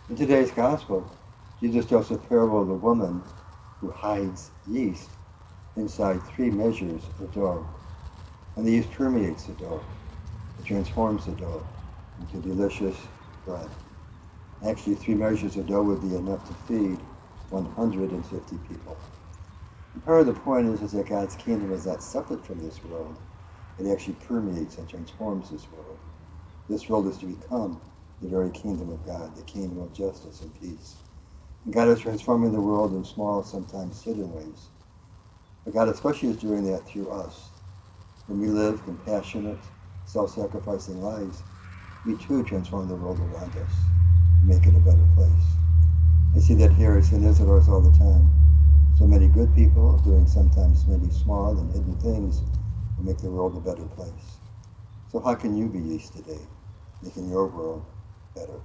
In today's gospel, Jesus tells the parable of the woman who hides yeast inside 3 measures of dough. And the yeast permeates the dough. It transforms the dough into delicious bread. Actually, 3 measures of dough would be enough to feed 150 people. And part of the point is that God's kingdom is not separate from this world. It actually permeates and transforms this world. This world is to become the very kingdom of God, the kingdom of justice and peace. And God is transforming the world in small, sometimes hidden ways. But God especially is doing that through us. When we live compassionate, self-sacrificing lives, we too transform the world around us, make it a better place. I see that here at St. Isidore's all the time. So many good people doing sometimes maybe small and hidden things will make the world a better place. So how can you be yeast today, making your world better?